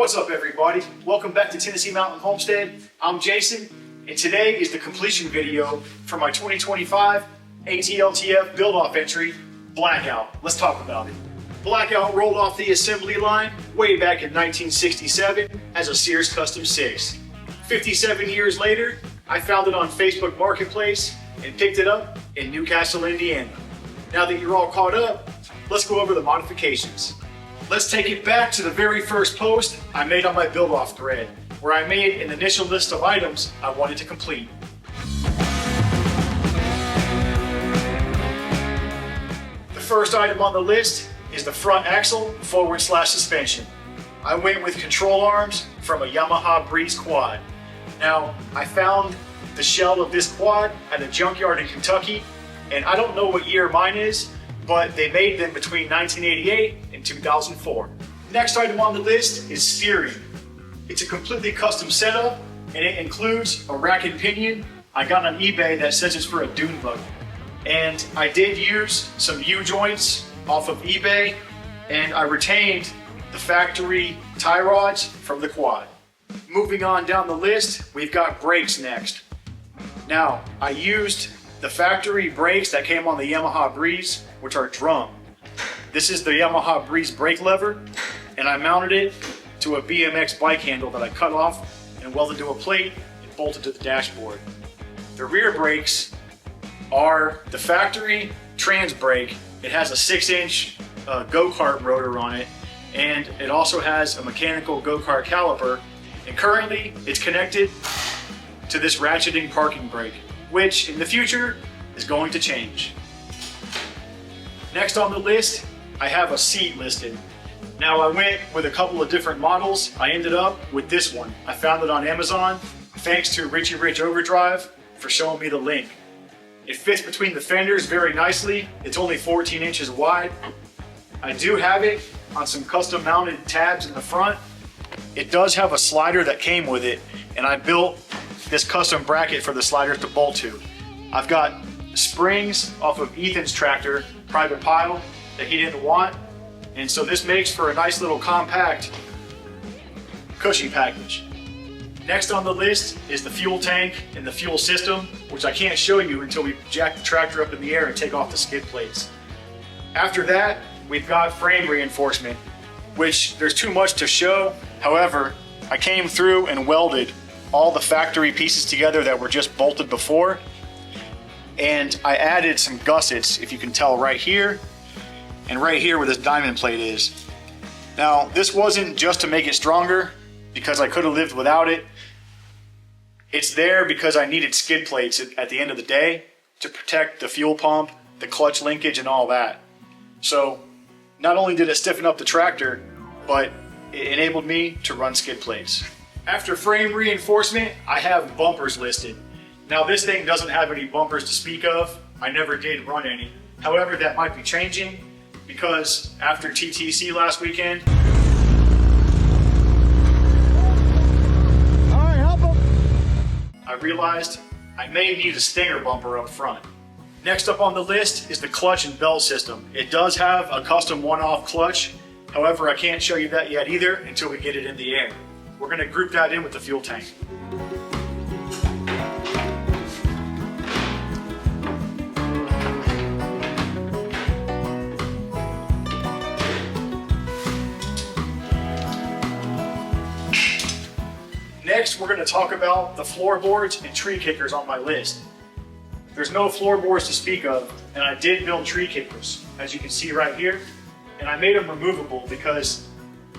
What's up, everybody? Welcome back to Tennessee Mountain Homestead. I'm Jason, and today is the completion video for my 2025 ATLTF build-off entry, Blackout. Let's talk about it. Blackout rolled off the assembly line way back in 1967 as a Sears Custom 6. 57 years later, I found it on Facebook Marketplace and picked it up in Newcastle, Indiana. Now that you're all caught up, let's go over the modifications. Let's take it back to the very first post I made on my build-off thread, where I made an initial list of items I wanted to complete. The first item on the list is the front axle forward/suspension. I went with control arms from a Yamaha Breeze quad. Now, I found the shell of this quad at a junkyard in Kentucky, and I don't know what year mine is, but they made them between 1988 and 2004. Next item on the list is steering. It's a completely custom setup, and it includes a rack and pinion I got on eBay that says it's for a dune buggy. And I did use some U-joints off of eBay, and I retained the factory tie rods from the quad. Moving on down the list, we've got brakes next. Now, I used the factory brakes that came on the Yamaha Breeze, which are drum. This is the Yamaha Breeze brake lever, and I mounted it to a BMX bike handle that I cut off and welded to a plate and bolted to the dashboard. The rear brakes are the factory trans brake. It has a 6-inch go-kart rotor on it, and it also has a mechanical go-kart caliper, and currently it's connected to this ratcheting parking brake, which in the future is going to change. Next on the list, I have a seat listed. Now, I went with a couple of different models. I ended up with this one. I found it on Amazon, thanks to Richie Rich Overdrive for showing me the link. It fits between the fenders very nicely. It's only 14 inches wide. I do have it on some custom mounted tabs in the front. It does have a slider that came with it, and I built this custom bracket for the sliders to bolt to. I've got springs off of Ethan's tractor, private pile, that he didn't want, and so this makes for a nice little compact cushy package. Next on the list is the fuel tank and the fuel system, which I can't show you until we jack the tractor up in the air and take off the skid plates. After that, we've got frame reinforcement, which there's too much to show. However, I came through and welded all the factory pieces together that were just bolted before, and I added some gussets, if you can tell, right here and right here where this diamond plate is. Now, this wasn't just to make it stronger, because I could have lived without it. It's there because I needed skid plates at the end of the day to protect the fuel pump, the clutch linkage, and all that. So not only did it stiffen up the tractor, but it enabled me to run skid plates. After frame reinforcement, I have bumpers listed. Now, this thing doesn't have any bumpers to speak of. I never did run any. However, that might be changing because after TTC last weekend, I realized I may need a stinger bumper up front. Next up on the list is the clutch and belt system. It does have a custom one-off clutch. However, I can't show you that yet either until we get it in the air. We're gonna group that in with the fuel tank. Next, we're going to talk about the floorboards and tree kickers on my list. There's no floorboards to speak of, and I did build tree kickers, as you can see right here, and I made them removable because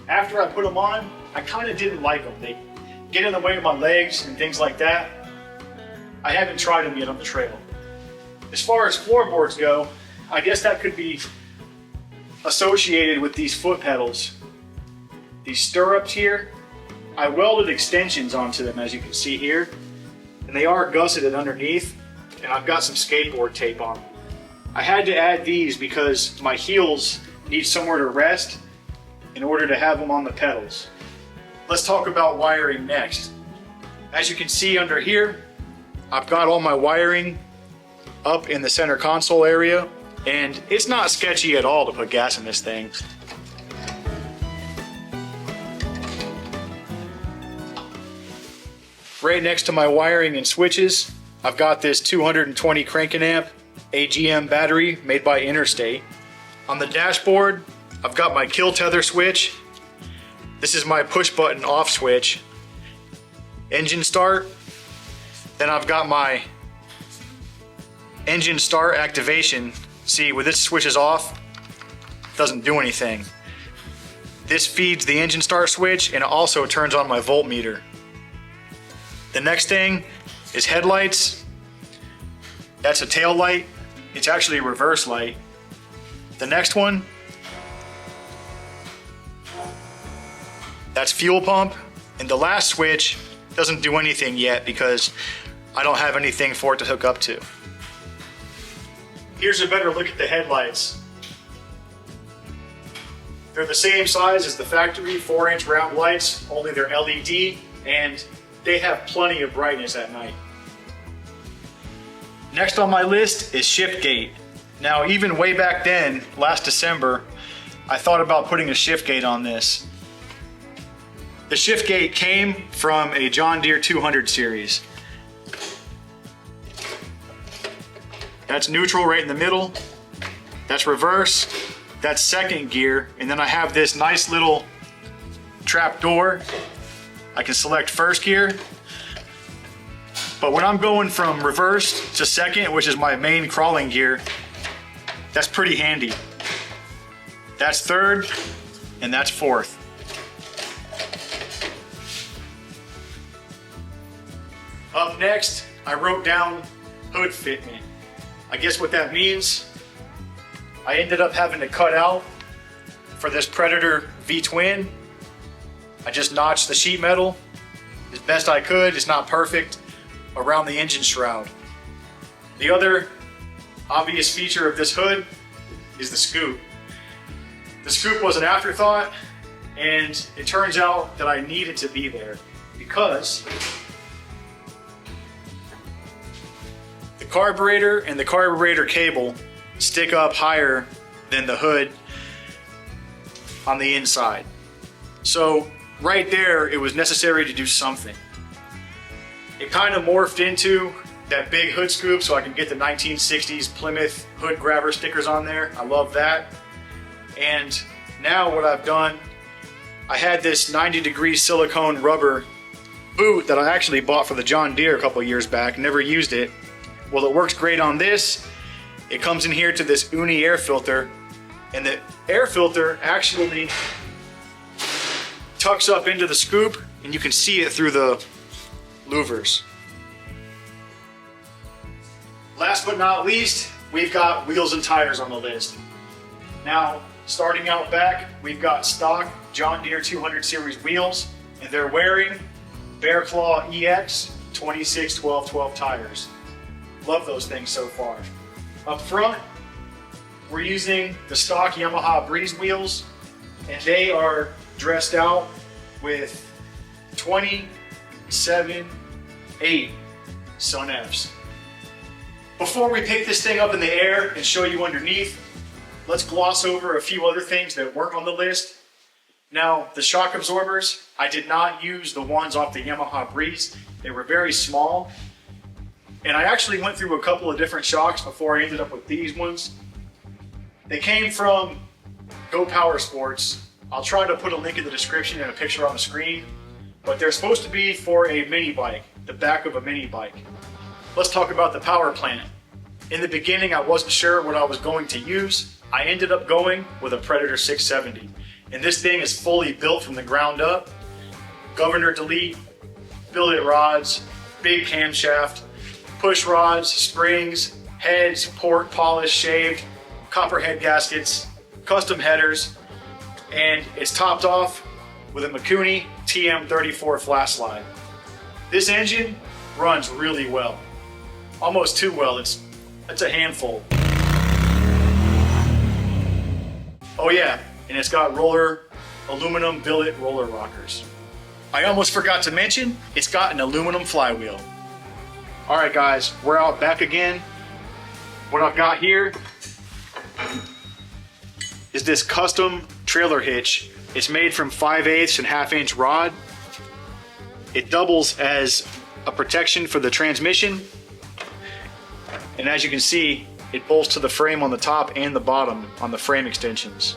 after I put them on, I kind of didn't like them. They get in the way of my legs and things like that. I haven't tried them yet on the trail. As far as floorboards go, I guess that could be associated with these foot pedals. These stirrups here, I welded extensions onto them, as you can see here, and they are gusseted underneath, and I've got some skateboard tape on them. I had to add these because my heels need somewhere to rest in order to have them on the pedals. Let's talk about wiring next. As you can see under here, I've got all my wiring up in the center console area, and it's not sketchy at all to put gas in this thing. Right next to my wiring and switches, I've got this 220 cranking amp AGM battery made by Interstate. On the dashboard, I've got my kill tether switch. This is my push button off switch. Engine start. Then I've got my engine start activation. See, when this switch is off, it doesn't do anything. This feeds the engine start switch and it also turns on my voltmeter. The next thing is headlights. That's a tail light. It's actually a reverse light. The next one, that's fuel pump. And the last switch doesn't do anything yet because I don't have anything for it to hook up to. Here's a better look at the headlights. They're the same size as the factory 4-inch round lights, only they're LED, and they have plenty of brightness at night. Next on my list is shift gate. Now, even way back then, last December, I thought about putting a shift gate on this. The shift gate came from a John Deere 200 series. That's neutral right in the middle. That's reverse. That's second gear. And then I have this nice little trap door. I can select first gear. But when I'm going from reverse to second, which is my main crawling gear, that's pretty handy. That's third, and that's fourth. Up next, I wrote down hood fitment. I guess what that means, I ended up having to cut out for this Predator V-twin. I just notched the sheet metal as best I could. It's not perfect, around the engine shroud. The other obvious feature of this hood is the scoop. The scoop was an afterthought, and it turns out that I needed to be there because the carburetor and the carburetor cable stick up higher than the hood on the inside. So right there, it was necessary to do something. It kind of morphed into that big hood scoop so I can get the 1960s Plymouth hood grabber stickers on there. I love that. And now what I've done, I had this 90-degree silicone rubber boot that I actually bought for the John Deere a couple years back, never used it. Well, it works great on this. It comes in here to this Uni air filter, and the air filter actually tucks up into the scoop, and you can see it through the louvers. Last but not least, we've got wheels and tires on the list. Now, starting out back, we've got stock John Deere 200 series wheels, and they're wearing Bear Claw EX 26-12-12 tires. Love those things so far. Up front, we're using the stock Yamaha Breeze wheels, and they are dressed out with 27-8 Sun Fs. Before we pick this thing up in the air and show you underneath, let's gloss over a few other things that weren't on the list. Now, the shock absorbers, I did not use the ones off the Yamaha Breeze. They were very small. And I actually went through a couple of different shocks before I ended up with these ones. They came from Go Power Sports. I'll try to put a link in the description and a picture on the screen. But they're supposed to be for a mini bike, the back of a mini bike. Let's talk about the power plant. In the beginning, I wasn't sure what I was going to use. I ended up going with a Predator 670. And this thing is fully built from the ground up. Governor delete, billet rods, big camshaft, push rods, springs, heads, port, polished, shaved, copper head gaskets, custom headers, and it's topped off with a Mikuni TM34 flat slide. This engine runs really well. Almost too well, it's a handful. Oh yeah, and it's got aluminum billet roller rockers. I almost forgot to mention, it's got an aluminum flywheel. All right guys, we're out back again. What I've got here is this custom trailer hitch. It's made from 5/8 and 1/2 inch rod. It doubles as a protection for the transmission. And as you can see, it bolts to the frame on the top and the bottom on the frame extensions.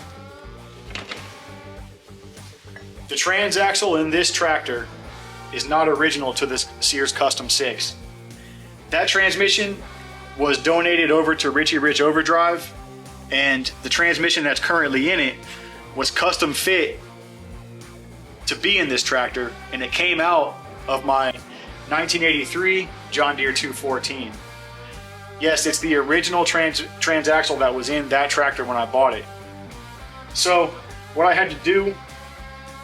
The transaxle in this tractor is not original to this Sears Custom 6. That transmission was donated over to Richie Rich Overdrive, and the transmission that's currently in it was custom fit to be in this tractor, and it came out of my 1983 John Deere 214. Yes, it's the original transaxle that was in that tractor when I bought it. So what I had to do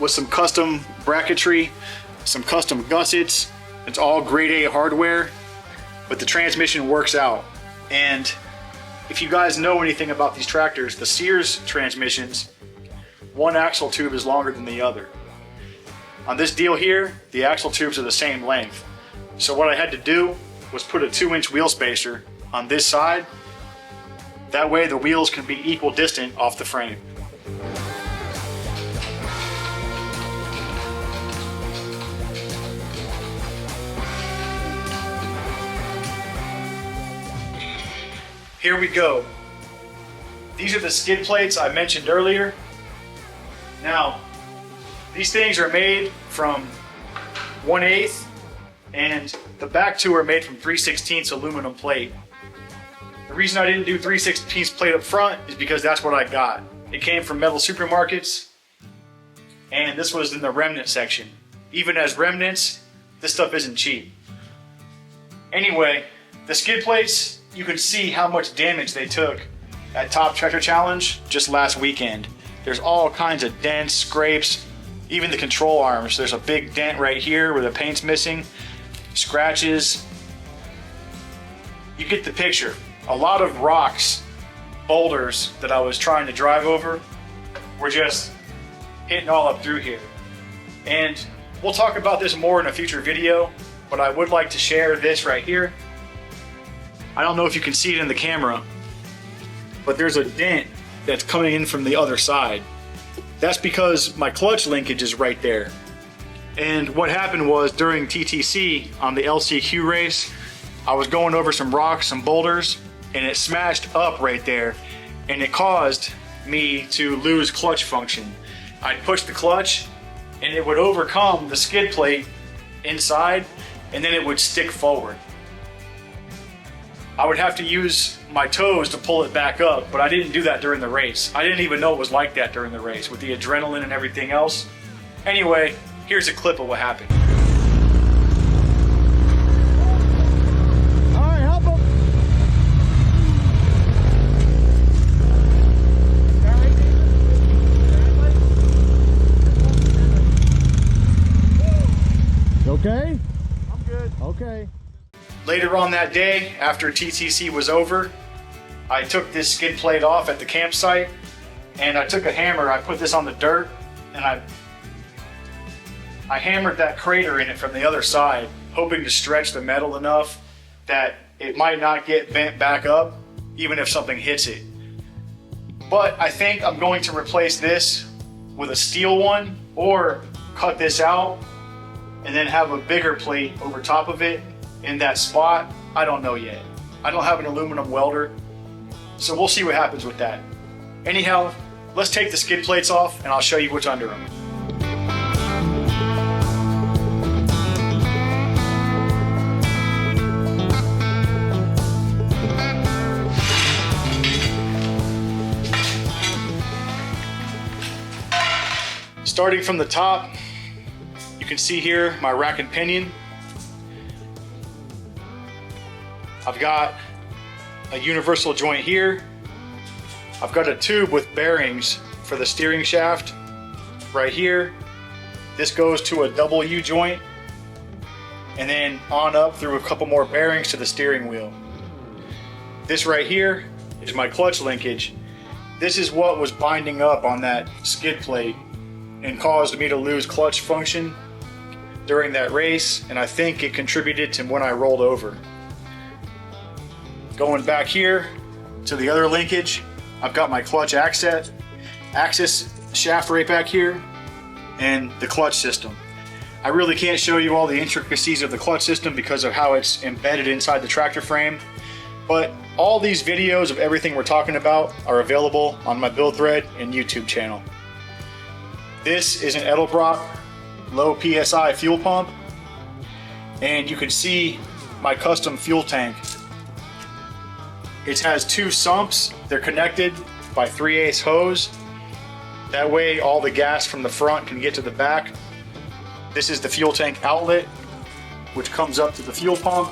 was some custom bracketry, some custom gussets. It's all grade A hardware, but the transmission works out. And if you guys know anything about these tractors, the Sears transmissions, one axle tube is longer than the other. On this deal here, the axle tubes are the same length. So what I had to do was put a 2-inch wheel spacer on this side. That way the wheels can be equal distant off the frame. Here we go. These are the skid plates I mentioned earlier. Now, these things are made from 1/8, and the back two are made from 3/16 aluminum plate. The reason I didn't do 3/16 plate up front is because that's what I got. It came from Metal Supermarkets, and this was in the remnant section. Even as remnants, this stuff isn't cheap. Anyway, the skid plates, you can see how much damage they took at Top Tractor Challenge just last weekend. There's all kinds of dents, scrapes, even the control arms. There's a big dent right here where the paint's missing, scratches. You get the picture. A lot of rocks, boulders that I was trying to drive over were just hitting all up through here. And we'll talk about this more in a future video, but I would like to share this right here. I don't know if you can see it in the camera, but there's a dent that's coming in from the other side. That's because my clutch linkage is right there. And what happened was during TTC on the LCQ race, I was going over some rocks, some boulders, and it smashed up right there, and it caused me to lose clutch function. I'd push the clutch and it would overcome the skid plate inside, and then it would stick forward. I would have to use my toes to pull it back up, but I didn't do that during the race. I didn't even know it was like that during the race with the adrenaline and everything else. Anyway, here's a clip of what happened. All right, help him. Okay? I'm good. Okay. Later on that day, after TTC was over, I took this skid plate off at the campsite, and I took a hammer, I put this on the dirt, and I hammered that crater in it from the other side, hoping to stretch the metal enough that it might not get bent back up, even if something hits it. But I think I'm going to replace this with a steel one, or cut this out and then have a bigger plate over top of it in that spot. I don't know yet. I don't have an aluminum welder, so we'll see what happens with that. Anyhow, let's take the skid plates off and I'll show you what's under them. Starting from the top, you can see here my rack and pinion. I've got a universal joint here. I've got a tube with bearings for the steering shaft right here. This goes to a double U joint, and then on up through a couple more bearings to the steering wheel. This right here is my clutch linkage. This is what was binding up on that skid plate and caused me to lose clutch function during that race, and I think it contributed to when I rolled over. Going back here to the other linkage, I've got my clutch axis shaft right back here, and the clutch system. I really can't show you all the intricacies of the clutch system because of how it's embedded inside the tractor frame. But all these videos of everything we're talking about are available on my build thread and YouTube channel. This is an Edelbrock low PSI fuel pump, and you can see my custom fuel tank. It has two sumps. They're connected by 3/8 hose. That way all the gas from the front can get to the back. This is the fuel tank outlet, which comes up to the fuel pump.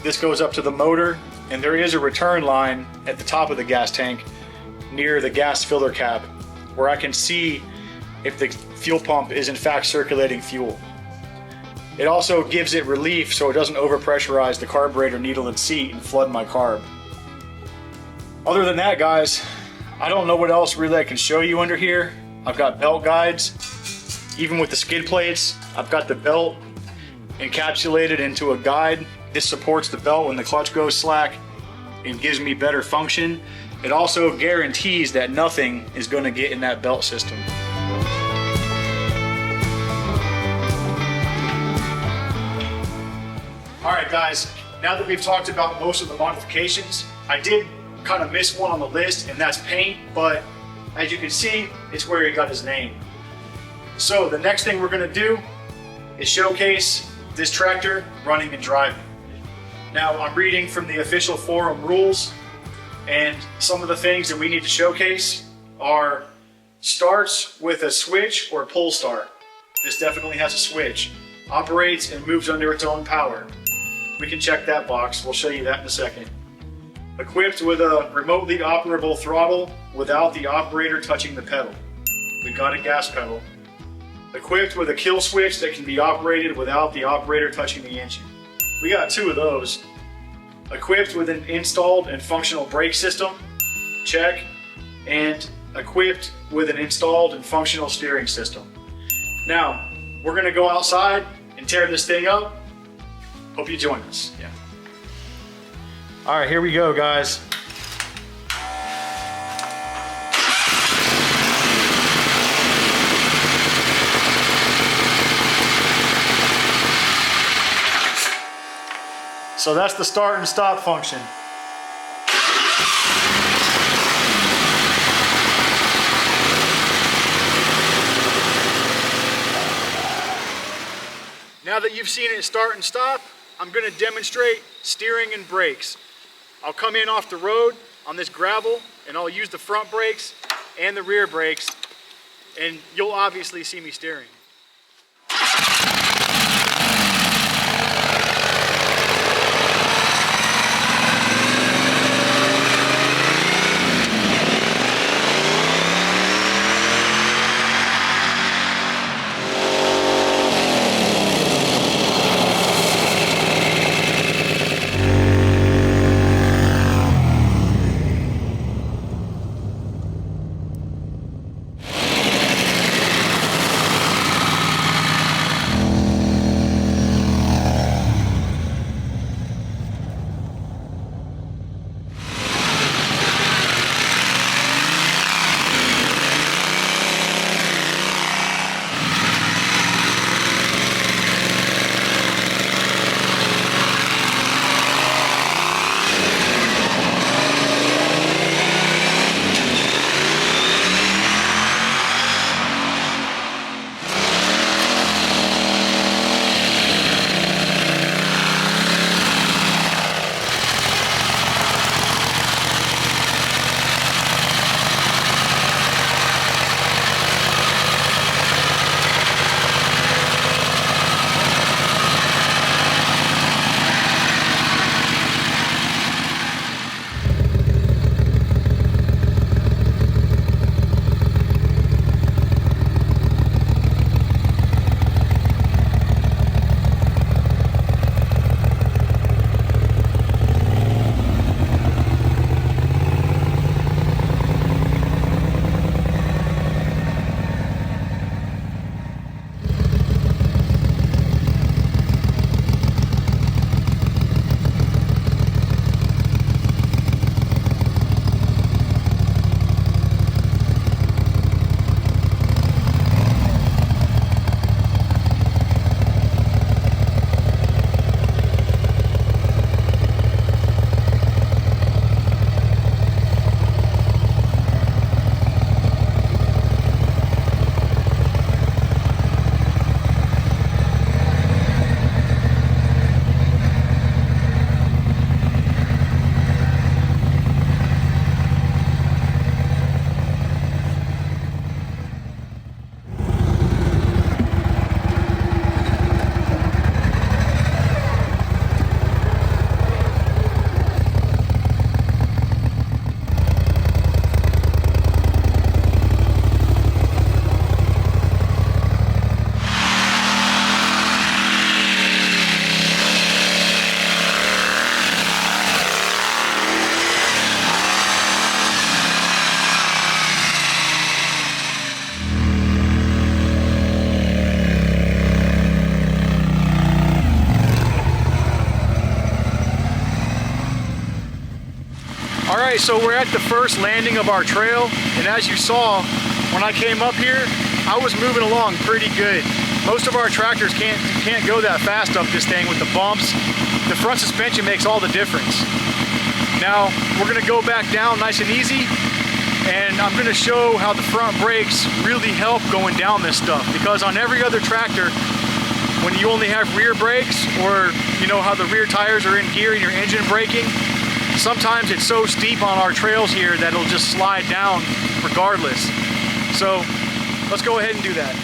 This goes up to the motor, and there is a return line at the top of the gas tank near the gas filler cap where I can see if the fuel pump is in fact circulating fuel. It also gives it relief so it doesn't overpressurize the carburetor needle and seat and flood my carb. Other than that, guys, I don't know what else really I can show you under here. I've got belt guides. Even with the skid plates, I've got the belt encapsulated into a guide. This supports the belt when the clutch goes slack and gives me better function. It also guarantees that nothing is going to get in that belt system. Alright guys, now that we've talked about most of the modifications, I did kind of miss one on the list, and that's paint, but as you can see, it's where he got his name. So the next thing we're going to do is showcase this tractor running and driving. Now I'm reading from the official forum rules, and some of the things that we need to showcase are starts with a switch or pull start. This definitely has a switch. Operates and moves under its own power. We can check that box. We'll show you that in a second. Equipped with a remotely operable throttle without the operator touching the pedal. We've got a gas pedal. Equipped with a kill switch that can be operated without the operator touching the engine. We got two of those. Equipped with an installed and functional brake system. Check. And equipped with an installed and functional steering system. Now, we're going to go outside and tear this thing up. Hope you join us. Yeah. All right, here we go, guys. So that's the start and stop function. Now that you've seen it start and stop, I'm going to demonstrate steering and brakes. I'll come in off the road on this gravel and I'll use the front brakes and the rear brakes, and you'll obviously see me steering. All right, so we're at the first landing of our trail, and as you saw, when I came up here, I was moving along pretty good. Most of our tractors can't go that fast up this thing with the bumps. The front suspension makes all the difference. Now, we're gonna go back down nice and easy, and I'm gonna show how the front brakes really help going down this stuff, because on every other tractor, when you only have rear brakes, or you know how the rear tires are in gear and your engine braking, sometimes it's so steep on our trails here that it'll just slide down regardless. So let's go ahead and do that.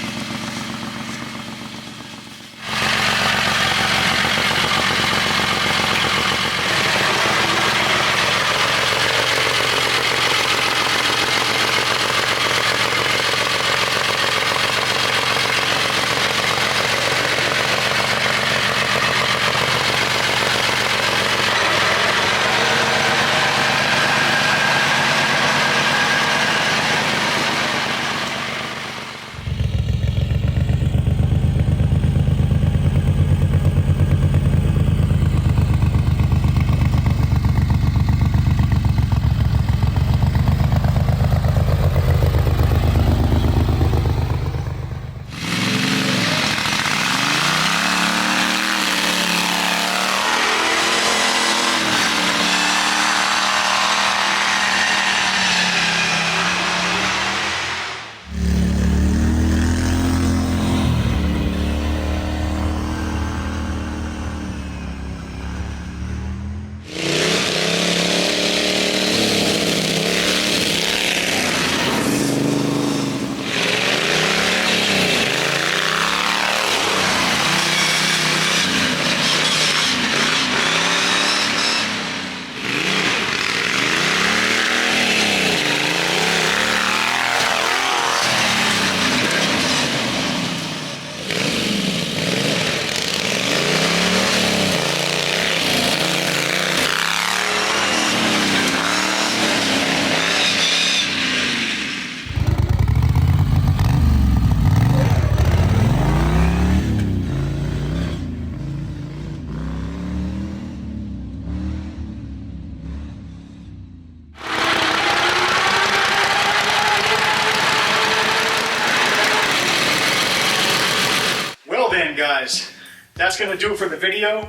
Guys, that's gonna do it for the video.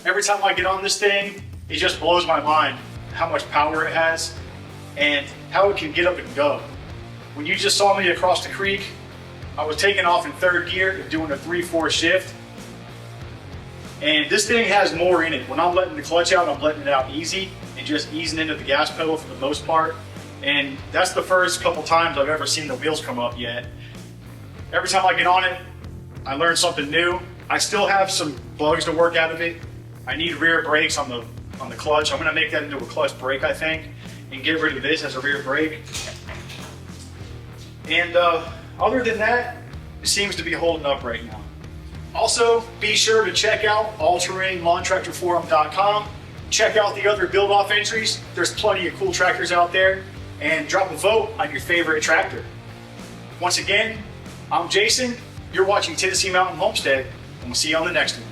Every time I get on this thing, it just blows my mind how much power it has and how it can get up and go. When you just saw me across the creek, I was taking off in third gear and doing a 3/4 shift, and this thing has more in it. When I'm letting the clutch out, I'm letting it out easy and just easing into the gas pedal for the most part, and that's the first couple times I've ever seen the wheels come up yet. Every time I get on it, I learned something new. I still have some bugs to work out of it. I need rear brakes on the clutch. I'm gonna make that into a clutch brake, I think, and get rid of this as a rear brake. And other than that, it seems to be holding up right now. Also, be sure to check out allterrainlawntractorforum.com. Check out the other build-off entries. There's plenty of cool tractors out there. And drop a vote on your favorite tractor. Once again, I'm Jason. You're watching Tennessee Mountain Homestead, and we'll see you on the next one.